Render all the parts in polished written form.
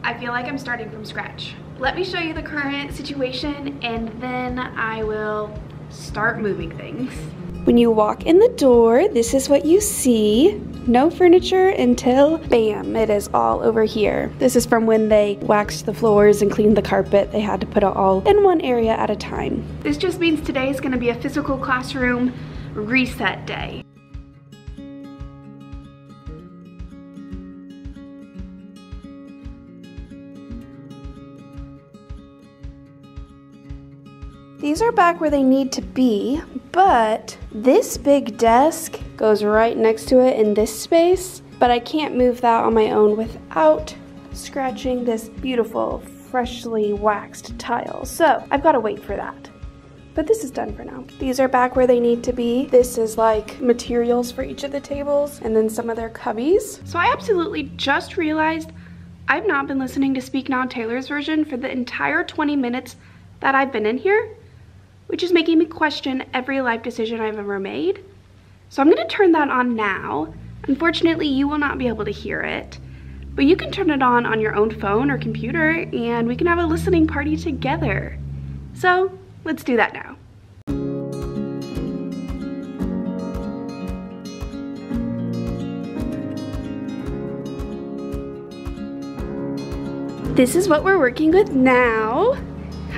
I feel like I'm starting from scratch. Let me show you the current situation and then I will start moving things. When you walk in the door, this is what you see. No furniture until, bam, it is all over here. This is from when they waxed the floors and cleaned the carpet. They had to put it all in one area at a time. This just means today is gonna be a physical classroom reset day. These are back where they need to be, but this big desk goes right next to it in this space, but I can't move that on my own without scratching this beautiful, freshly waxed tile. So I've got to wait for that. But this is done for now. These are back where they need to be. This is like materials for each of the tables and then some of their cubbies. So I absolutely just realized I've not been listening to Speak Now Taylor's version for the entire 20 minutes that I've been in here, which is making me question every life decision I've ever made. So I'm gonna turn that on now. Unfortunately, you will not be able to hear it, but you can turn it on your own phone or computer and we can have a listening party together. So let's do that now. This is what we're working with now.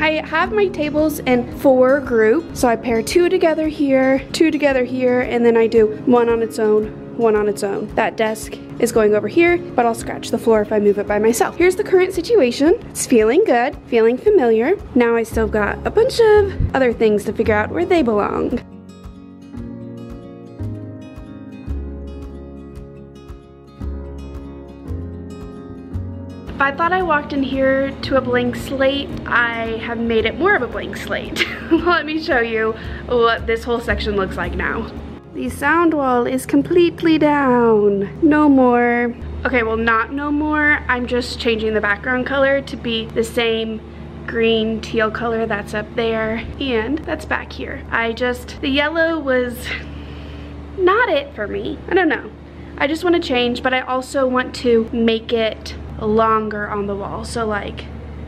I have my tables in 4 groups, so I pair 2 together here, 2 together here, and then I do 1 on its own, 1 on its own. That desk is going over here, but I'll scratch the floor if I move it by myself. Here's the current situation. It's feeling good, feeling familiar. Now I still got a bunch of other things to figure out where they belong. If I thought I walked in here to a blank slate, I have made it more of a blank slate. Let me show you what this whole section looks like now. The sound wall is completely down. No more. Okay, well, not no more. I'm just changing the background color to be the same green teal color that's up there and that's back here. The yellow was not it for me. I don't know. I just want to change, but I also want to make it longer on the wall. So like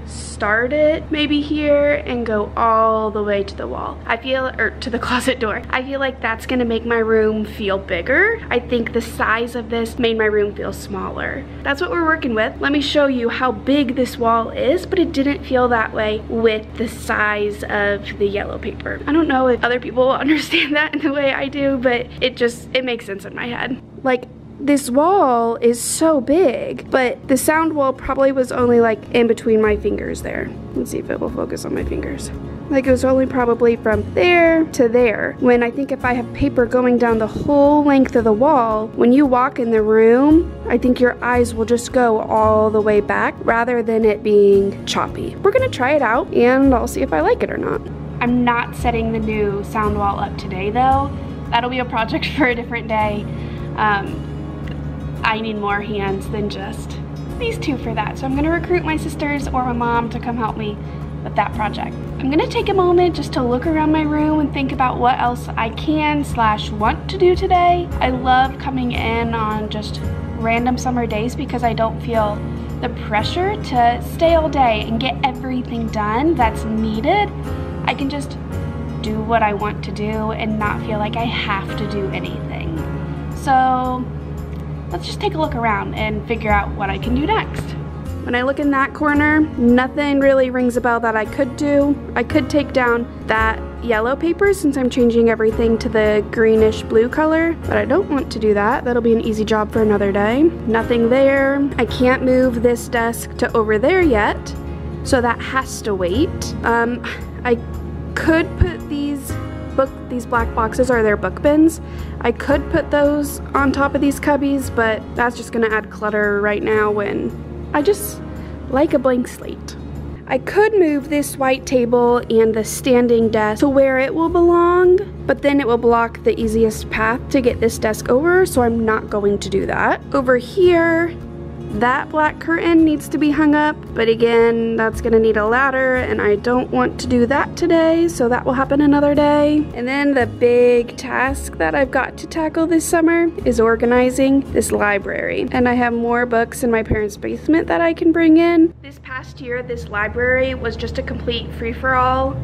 start it maybe here and go all the way to the wall. Or to the closet door. I feel like that's gonna make my room feel bigger. I think the size of this made my room feel smaller. That's what we're working with. Let me show you how big this wall is, but it didn't feel that way with the size of the yellow paper. I don't know if other people will understand that in the way I do, but it makes sense in my head. Like, this wall is so big, but the sound wall probably was only like in between my fingers there. Let's see if it will focus on my fingers. Like it was only probably from there to there. When I think if I have paper going down the whole length of the wall, when you walk in the room, I think your eyes will just go all the way back rather than it being choppy. We're gonna try it out and I'll see if I like it or not. I'm not setting the new sound wall up today though. That'll be a project for a different day. I need more hands than just these 2 for that. So I'm gonna recruit my sisters or my mom to come help me with that project. I'm gonna take a moment just to look around my room and think about what else I can / want to do today. I love coming in on just random summer days because I don't feel the pressure to stay all day and get everything done that's needed. I can just do what I want to do and not feel like I have to do anything. So let's just take a look around and figure out what I can do next. When I look in that corner, nothing really rings a bell that I could do. I could take down that yellow paper since I'm changing everything to the greenish blue color, but I don't want to do that. That'll be an easy job for another day. Nothing there. I can't move this desk to over there yet, so that has to wait. I could put these black boxes are their book bins. I could put those on top of these cubbies, but that's just gonna add clutter right now when I just like a blank slate. I could move this white table and the standing desk to where it will belong, but then it will block the easiest path to get this desk over, so I'm not going to do that. Over here, That black curtain needs to be hung up, but again, that's gonna need a ladder, and I don't want to do that today, so that will happen another day. And then the big task that I've got to tackle this summer is organizing this library. And I have more books in my parents' basement that I can bring in. This past year, this library was just a complete free-for-all.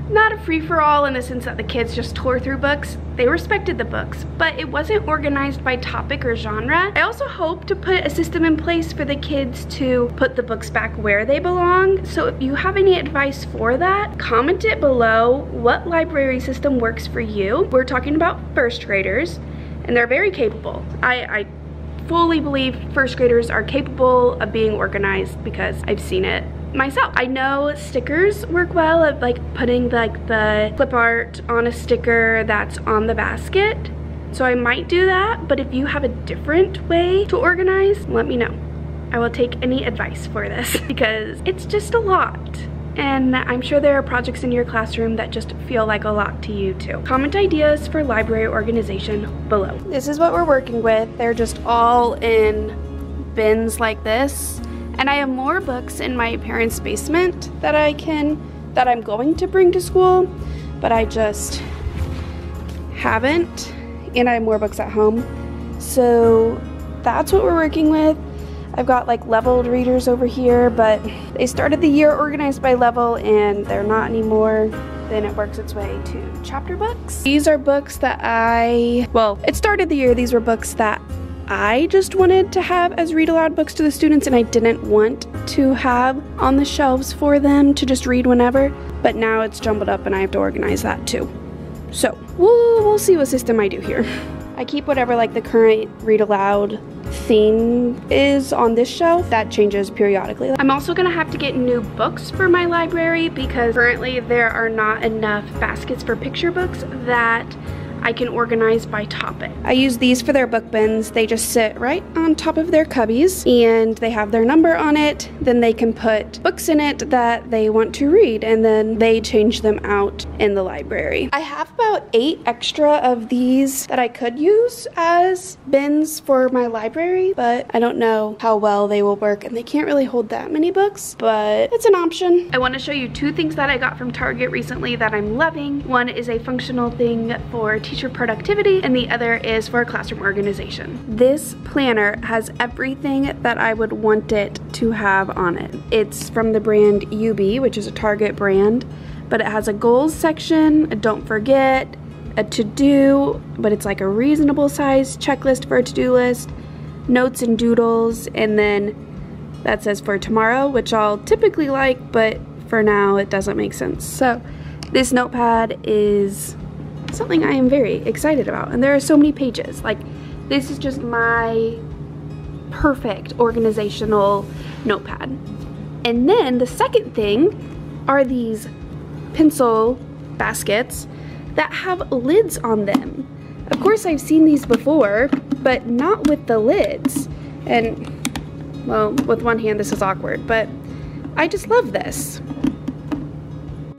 Not a free-for-all in the sense that the kids just tore through books. They respected the books, but it wasn't organized by topic or genre. I also hope to put a system in place for the kids to put the books back where they belong. So if you have any advice for that, comment it below. What library system works for you? We're talking about first graders, and they're very capable. I fully believe first graders are capable of being organized because I've seen it myself. I know stickers work well at like putting like the clip art on a sticker that's on the basket. So I might do that, but if you have a different way to organize, let me know. I will take any advice for this because it's just a lot. And I'm sure there are projects in your classroom that just feel like a lot to you too. Comment ideas for library organization below. This is what we're working with. They're just all in bins like this. And I have more books in my parents' basement that I'm going to bring to school, but I just haven't. And I have more books at home. So that's what we're working with. I've got like leveled readers over here, but they started the year organized by level and they're not anymore. Then it works its way to chapter books. These are books that it started the year, these were books that I just wanted to have as read aloud books to the students, and I didn't want to have on the shelves for them to just read whenever, but now it's jumbled up and I have to organize that too. So we'll see what system I do here. I keep whatever like the current read aloud theme is on this shelf. That changes periodically. I'm also gonna have to get new books for my library because currently there are not enough baskets for picture books that I can organize by topic. I use these for their book bins. They just sit right on top of their cubbies and they have their number on it. Then they can put books in it that they want to read and then they change them out in the library. I have about 8 extra of these that I could use as bins for my library, but I don't know how well they will work and they can't really hold that many books, but it's an option. I want to show you 2 things that I got from Target recently that I'm loving. One is a functional thing for teacher productivity and the other is for classroom organization. This planner has everything that I would want it to have on it. It's from the brand UB, which is a Target brand, but it has a goals section, a don't forget, a to-do, but it's like a reasonable size checklist for a to-do list, notes and doodles, and then that says for tomorrow, which I'll typically like, but for now it doesn't make sense. So this notepad is something I am very excited about, and there are so many pages. Like, this is just my perfect organizational notepad. And then the second thing are these pencil baskets that have lids on them. Of course I've seen these before, but not with the lids. And well, with one hand this is awkward, but I just love this.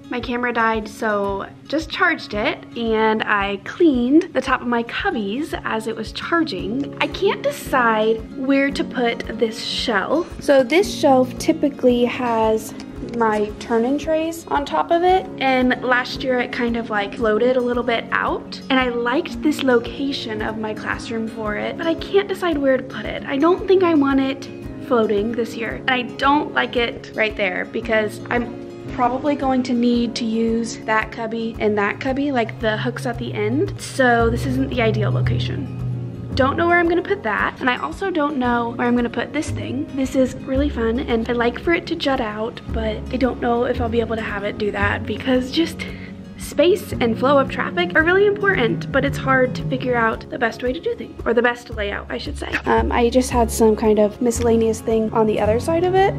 My camera died, so just charged it, and I cleaned the top of my cubbies as it was charging. I can't decide where to put this shelf. So this shelf typically has my turn-in trays on top of it, and last year it kind of like floated a little bit out, and I liked this location of my classroom for it, but I can't decide where to put it. I don't think I want it floating this year, and I don't like it right there because I'm probably going to need to use that cubby and that cubby, like the hooks at the end. So this isn't the ideal location. Don't know where I'm gonna put that, and I also don't know where I'm gonna put this thing. This is really fun, and I like for it to jut out, but I don't know if I'll be able to have it do that because just space and flow of traffic are really important, but it's hard to figure out the best way to do things, or the best layout, I should say. I just had some kind of miscellaneous thing on the other side of it,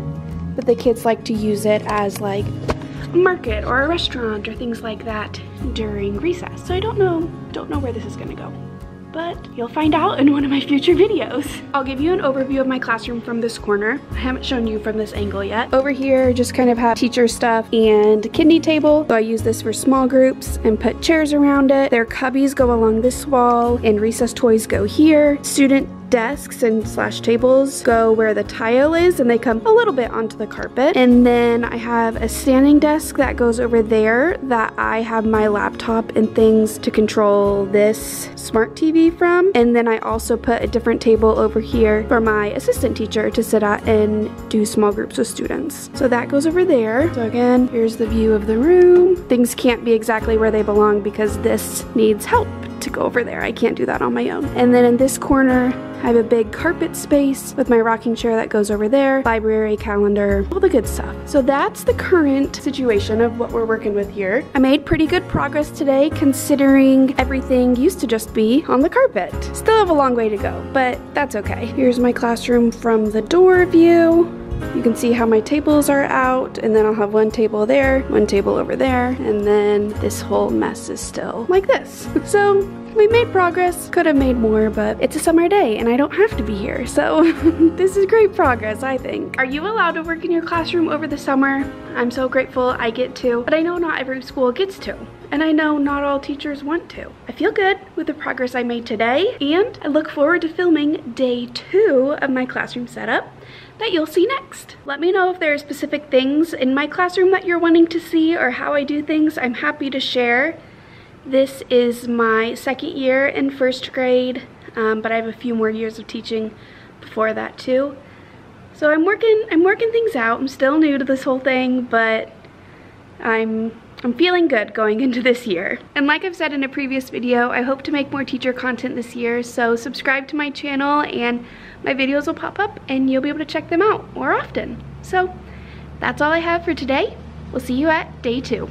but the kids like to use it as like a market or a restaurant or things like that during recess. So I don't know where this is gonna go, but you'll find out in one of my future videos. I'll give you an overview of my classroom from this corner. I haven't shown you from this angle yet. Over here, just kind of have teacher stuff and kidney table. So I use this for small groups and put chairs around it. Their cubbies go along this wall and recess toys go here. Student desks and slash tables go where the tile is, and they come a little bit onto the carpet. And then I have a standing desk that goes over there that I have my laptop and things to control this smart TV from. And then I also put a different table over here for my assistant teacher to sit at and do small groups with students. So that goes over there. So again, here's the view of the room. Things can't be exactly where they belong because this needs help to go over there. I can't do that on my own. And then in this corner, I have a big carpet space with my rocking chair that goes over there, library, calendar, all the good stuff. So that's the current situation of what we're working with here. I made pretty good progress today considering everything used to just be on the carpet. Still have a long way to go, but that's okay. Here's my classroom from the door view. You can see how my tables are out, and then I'll have one table there, one table over there, and then this whole mess is still like this. So we made progress. Could have made more, but it's a summer day and I don't have to be here. So this is great progress, I think. Are you allowed to work in your classroom over the summer? I'm so grateful I get to, but I know not every school gets to. And I know not all teachers want to. I feel good with the progress I made today, and I look forward to filming day 2 of my classroom setup that you'll see next. Let me know if there are specific things in my classroom that you're wanting to see or how I do things. I'm happy to share. This is my second year in first grade, but I have a few more years of teaching before that too. So I'm working things out. I'm still new to this whole thing, but I'm feeling good going into this year. And like I've said in a previous video, I hope to make more teacher content this year, so subscribe to my channel and my videos will pop up and you'll be able to check them out more often. So that's all I have for today. We'll see you at day 2.